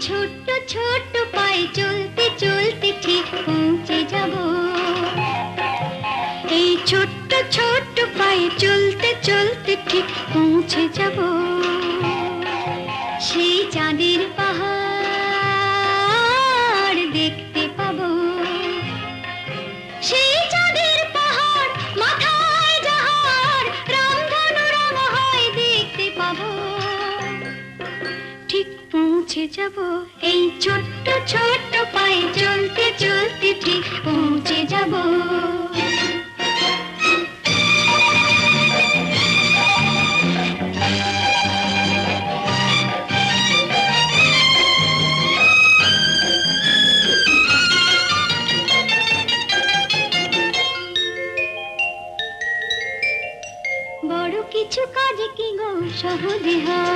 ছোট্ট ছোট্ট পায়ে চলতে চলতে ঠিক পৌঁছে যাব। এই ছোট্ট ছোট্ট পায়ে চলতে চলতে ঠিক পৌঁছে যাব সেই চাঁদের পাহাড় দেখতে পাবো। সেই চাঁদের পাহাড় মাথায় যাহার রামধনু রঙ হয় দেখতে পাবো। ঠিক পৌঁছে যাব এই ছোট্ট ছোট্ট পায়ে চলতে চলতে ঠিক পৌঁছে যাব। বড় কিছু কাজ কি গো সহজে হয়,